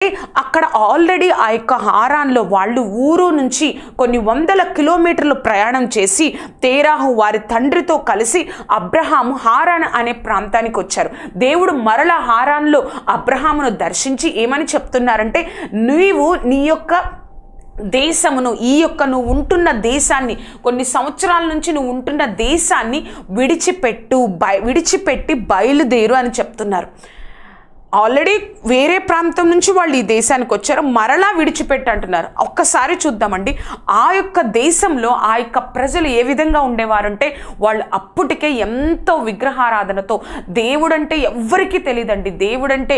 అక్కడ ఆల్రెడీ ఆ యొక్క హారాన్లో వాళ్ళు ఊరు నుంచి కొన్ని వందల కిలోమీటర్లు ప్రయాణం చేసి తేరాహు వారి తండ్రితో కలిసి అబ్రహాము హారాన్ అనే ప్రాంతానికి వచ్చారు. దేవుడు మరల హారాన్లో అబ్రహామును దర్శించి ఏమని చెప్తున్నారంటే, నీవు నీ యొక్క దేశమును, ఈ యొక్క నువ్వు ఉంటున్న దేశాన్ని, కొన్ని సంవత్సరాల నుంచి నువ్వు ఉంటున్న దేశాన్ని విడిచిపెట్టి బయలుదేరు అని చెప్తున్నారు. ఆల్రెడీ వేరే ప్రాంతం నుంచి వాళ్ళు ఈ దేశానికి వచ్చారు, మరలా విడిచిపెట్టి అంటున్నారు. ఒక్కసారి చూద్దామండి, ఆ యొక్క దేశంలో ఆ యొక్క ప్రజలు ఏ విధంగా ఉండేవారంటే, వాళ్ళు అప్పటికే ఎంతో విగ్రహారాధనతో, దేవుడంటే ఎవ్వరికీ తెలియదండి. దేవుడంటే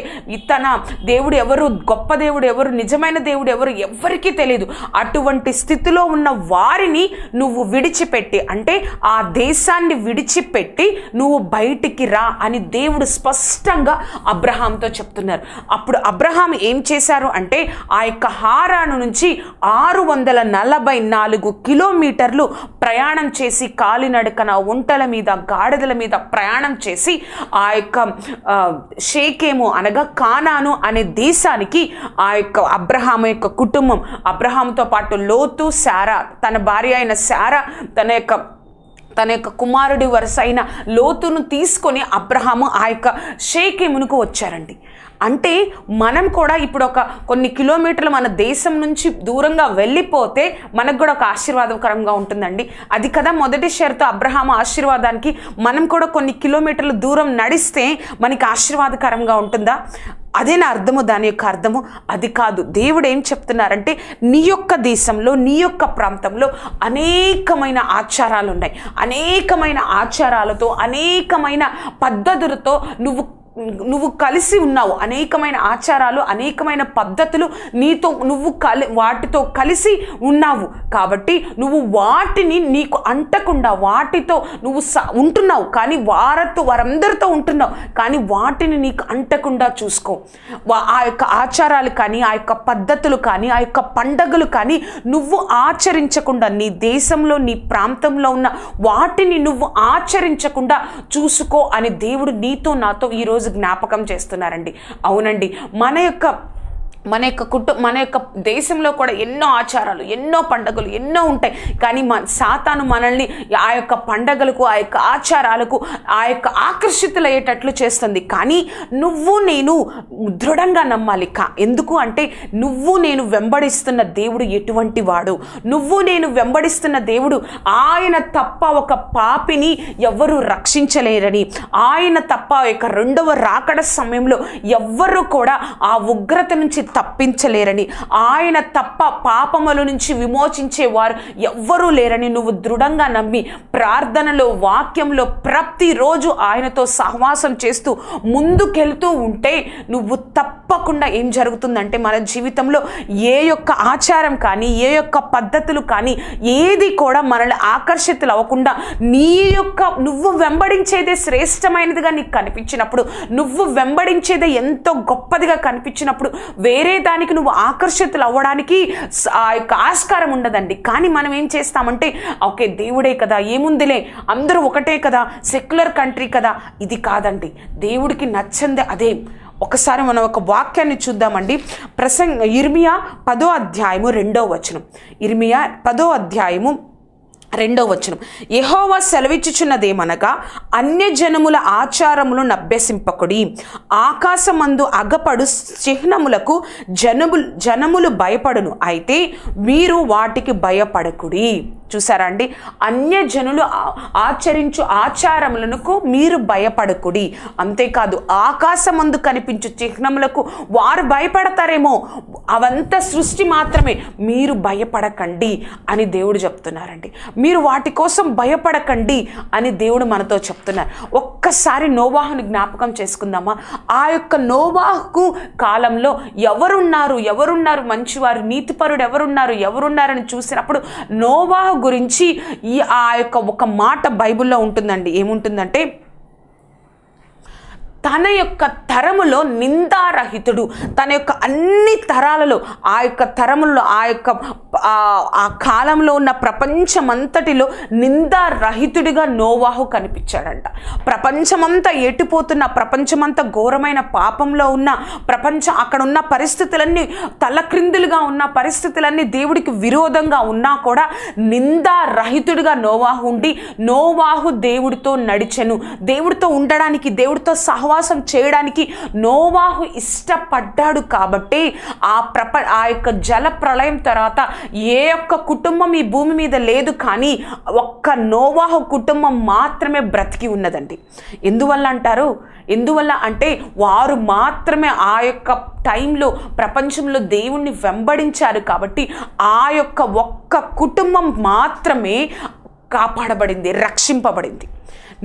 దేవుడు ఎవరు, గొప్ప దేవుడు ఎవరు, నిజమైన దేవుడు ఎవరు ఎవ్వరికీ తెలియదు. అటువంటి స్థితిలో ఉన్న వారిని నువ్వు విడిచిపెట్టి, అంటే ఆ దేశాన్ని విడిచిపెట్టి నువ్వు బయటికి రా అని దేవుడు స్పష్టంగా అబ్రహాం చెప్తున్నారు. అప్పుడు అబ్రహాం ఏం చేశారు అంటే, ఆ యొక్క హారాను నుంచి 644 కిలోమీటర్లు ప్రయాణం చేసి, కాలినడకన, ఒంటల మీద, గాడిదల మీద ప్రయాణం చేసి ఆ యొక్క షేకెము అనగా కానాను అనే దేశానికి ఆ యొక్క అబ్రహాము యొక్క కుటుంబం, అబ్రహాంతో పాటు లోతు, శారా, తన భార్య అయిన శారా, తన యొక్క కుమారుడి వరుస అయిన లోతును తీసుకొని అబ్రహాము ఆ యొక్క షేకెమునకు వచ్చారండి. అంటే మనం కూడా ఇప్పుడు కొన్ని కిలోమీటర్లు మన దేశం నుంచి దూరంగా వెళ్ళిపోతే మనకు కూడా ఒక ఆశీర్వాదకరంగా ఉంటుందండి. అది కదా మొదటి షరతు అబ్రహాము ఆశీర్వాదానికి. మనం కూడా కొన్ని కిలోమీటర్లు దూరం నడిస్తే మనకి ఆశీర్వాదకరంగా ఉంటుందా? అదే నా అర్థము, దాని యొక్క అర్థము అది కాదు. దేవుడు ఏం చెప్తున్నారంటే, నీ యొక్క దేశంలో, నీ యొక్క ప్రాంతంలో అనేకమైన ఆచారాలు ఉన్నాయి. అనేకమైన ఆచారాలతో, అనేకమైన పద్ధతులతో నువ్వు కలిసి ఉన్నావు. అనేకమైన ఆచారాలు, అనేకమైన పద్ధతులు వాటితో కలిసి ఉన్నావు. కాబట్టి నువ్వు వాటిని నీకు అంటకుండా, వాటితో నువ్వు ఉంటున్నావు, కానీ వారందరితో ఉంటున్నావు, కానీ వాటిని నీకు అంటకుండా చూసుకో. ఆ యొక్క ఆచారాలు కానీ, ఆ యొక్క పద్ధతులు కానీ, ఆ యొక్క పండగలు కానీ నువ్వు ఆచరించకుండా, నీ దేశంలో, నీ ప్రాంతంలో ఉన్న వాటిని నువ్వు ఆచరించకుండా చూసుకో అని దేవుడు నీతో నాతో ఈరోజు జ్ఞాపకం చేస్తున్నారండి. అవునండి, మన యొక్క దేశంలో కూడా ఎన్నో ఆచారాలు, ఎన్నో పండగలు ఎన్నో ఉంటాయి. కానీ సాతాను మనల్ని ఆ యొక్క పండగలకు, ఆ యొక్క ఆచారాలకు, ఆ యొక్క ఆకర్షితులయ్యేటట్లు చేస్తుంది. కానీ నువ్వు నేను దృఢంగా నమ్మాలి. ఎందుకు అంటే, నువ్వు నేను వెంబడిస్తున్న దేవుడు ఎటువంటి వాడు, నువ్వు నేను వెంబడిస్తున్న దేవుడు ఆయన తప్ప ఒక పాపిని ఎవ్వరూ రక్షించలేరని, ఆయన తప్ప యొక్క రెండవ రాకడ సమయంలో ఎవ్వరూ కూడా ఆ ఉగ్రత నుంచి తప్పించలేరని, ఆయన తప్ప పాపముల నుంచి విమోచించేవారు ఎవ్వరూ లేరని నువ్వు దృఢంగా నమ్మి ప్రార్థనలో, వాక్యంలో ప్రతిరోజు ఆయనతో సహవాసం చేస్తూ ముందుకెళ్తూ ఉంటే నువ్వు తప్పకుండా ఏం జరుగుతుందంటే, మన జీవితంలో ఏ యొక్క ఆచారం కానీ, ఏ యొక్క పద్ధతులు కానీ ఏది కూడా మనల్ని ఆకర్షితులు అవ్వకుండా, నువ్వు వెంబడించేదే శ్రేష్టమైనదిగా నీకు కనిపించినప్పుడు, నువ్వు వెంబడించేదే ఎంతో గొప్పదిగా కనిపించినప్పుడు వేరే దానికి నువ్వు ఆకర్షితులు అవ్వడానికి ఆ యొక్క ఆస్కారం ఉండదండి. కానీ మనం ఏం చేస్తామంటే, ఓకే దేవుడే కదా, ఏముందిలే, అందరూ ఒకటే కదా, సెక్యులర్ కంట్రీ కదా. ఇది కాదండి, దేవుడికి నచ్చంది అదే. ఒకసారి మనం ఒక వాక్యాన్ని చూద్దామండి. ఇర్మియా 10వ అధ్యాయము 2వ వచనం. ఇర్మియా 10వ అధ్యాయము 2వ వచనం. యెహోవా సెలవిచ్చుచున్నదేమనగా, అన్యజనముల ఆచారములను అభ్యసింపకుడి, ఆకాశమందు అగపడు చిహ్నములకు జనములు భయపడును, అయితే మీరు వాటికి భయపడకుడి. చూసారా అండి, అన్యజనులు ఆచరించు ఆచారములకు మీరు భయపడకుడి. అంతేకాదు, ఆకాశమందు కనిపించు చిహ్నములకు వారు భయపడతారేమో, అవంతా సృష్టి మాత్రమే, మీరు భయపడకండి అని దేవుడు చెప్తున్నారండి. మీరు వాటి కోసం భయపడకండి అని దేవుడు మనతో చెప్తున్నారు. ఒక్కసారి నోవాహుని జ్ఞాపకం చేసుకుందామా? ఆ యొక్క నోవాహు కాలంలో ఎవరున్నారు మంచివారు, నీతిపరుడు ఎవరున్నారని చూసినప్పుడు నోవాహు గురించి ఆ యొక్క ఒక మాట బైబిల్లో ఉంటుందండి. ఏముంటుందంటే, తన యొక్క తరములో నిందారహితుడు. తన యొక్క అన్ని తరాలలో ఆ యొక్క తరములలో ఆ కాలంలో ఉన్న ప్రపంచమంతటిలో నిందారహితుడిగా నోవాహు కనిపించాడంట. ప్రపంచమంతా ఎటుపోతున్న, ప్రపంచమంతా ఘోరమైన పాపంలో ఉన్న అక్కడ ఉన్న పరిస్థితులన్నీ తలక్రిందులుగా ఉన్న పరిస్థితులన్నీ దేవుడికి విరోధంగా ఉన్నా కూడా నిందారహితుడిగా నోవాహు ఉండి నోవాహు దేవుడితో నడిచెను. దేవుడితో ఉండడానికి, దేవుడితో సహవాసం చేయడానికి నోవాహు ఇష్టపడ్డాడు. కాబట్టి ఆ యొక్క జల ప్రళయం తర్వాత ఏ ఒక్క కుటుంబం ఈ భూమి మీద లేదు, కానీ ఒక్క నోవాహు కుటుంబం మాత్రమే బ్రతికి ఉన్నదండి. ఎందువల్ల అంటారు? ఎందువల్ల అంటే వారు మాత్రమే ఆ యొక్క టైంలో ప్రపంచంలో దేవుణ్ణి వెంబడించారు. కాబట్టి ఆ యొక్క ఒక్క కుటుంబం మాత్రమే కాపాడబడింది, రక్షింపబడింది.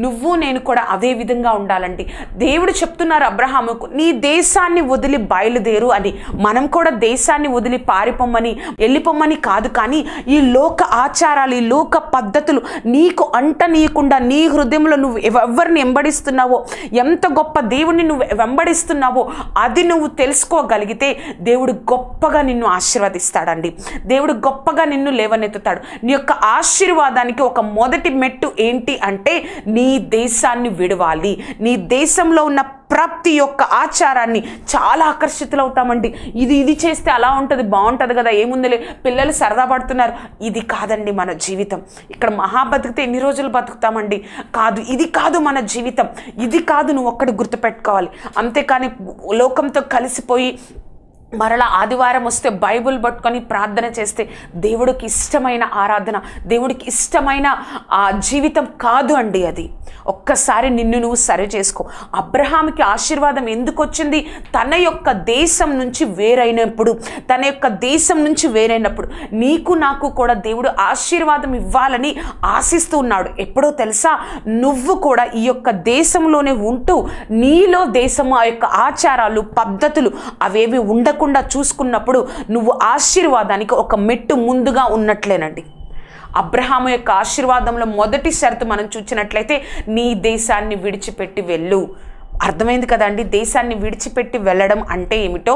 నువ్వు నేను కూడా అదే విధంగా ఉండాలండి. దేవుడు చెప్తున్నారు అబ్రహాముకు, నీ దేశాన్ని వదిలి బయలుదేరు అని. మనం కూడా దేశాన్ని వదిలి పారిపోమ్మని, వెళ్ళిపోమ్మని కాదు, కానీ ఈ లోక ఆచారాలు, ఈ లోక పద్ధతులు నీకు అంటనీయకుండా నీ హృదయంలో నువ్వు ఎవరిని వెంబడిస్తున్నావో, ఎంత గొప్ప దేవుణ్ణి నువ్వు వెంబడిస్తున్నావో అది నువ్వు తెలుసుకోగలిగితే దేవుడు గొప్పగా నిన్ను ఆశీర్వదిస్తాడండి. దేవుడు గొప్పగా నిన్ను లేవనెత్తుతాడు. నీ యొక్క ఆశీర్వాదానికి ఒక మొదటి మెట్టు ఏంటి అంటే నీ దేశాన్ని విడవాలి. నీ దేశంలో ఉన్న ప్రతి ఒక్క ఆచారాన్ని చాలా ఆకర్షితులవుతామండి. ఇది చేస్తే అలా ఉంటుంది, బాగుంటుంది కదా, ఏముందిలే, పిల్లలు సరదా పడుతున్నారు. ఇది కాదండి మన జీవితం. ఇక్కడ మహా బతికితే ఎన్ని రోజులు బతుకుతామండి? కాదు, ఇది కాదు మన జీవితం. ఇది కాదు, నువ్వు ఒక్కటి గుర్తుపెట్టుకోవాలి. అంతేకాని లోకంతో కలిసిపోయి మరలా ఆదివారం వస్తే బైబుల్ పట్టుకొని ప్రార్థన చేస్తే దేవుడికి ఇష్టమైన ఆరాధన, దేవుడికి ఇష్టమైన జీవితం కాదు అండి అది. ఒక్కసారి నిన్ను నువ్వు సరి చేసుకో. అబ్రహాముకి ఆశీర్వాదం ఎందుకు వచ్చింది? తన యొక్క దేశం నుంచి వేరైనప్పుడు, తన యొక్క దేశం నుంచి వేరైనప్పుడు నీకు నాకు కూడా దేవుడు ఆశీర్వాదం ఇవ్వాలని ఆశిస్తూ ఉన్నాడు. ఎప్పుడో తెలుసా? నువ్వు కూడా ఈ యొక్క దేశంలోనే ఉంటూ నీలో దేశము ఆ యొక్క ఆచారాలు, పద్ధతులు అవేవి ఉండకుండా చూసుకున్నప్పుడు నువ్వు ఆశీర్వాదానికి ఒక మెట్టు ముందుగా ఉన్నట్లేనండి. అబ్రహాము యొక్క ఆశీర్వాదంలో మొదటి షరతు మనం చూసినట్లయితే నీ దేశాన్ని విడిచిపెట్టి వెళ్ళు. అర్థమైంది కదండి? దేశాన్ని విడిచిపెట్టి వెళ్ళడం అంటే ఏమిటో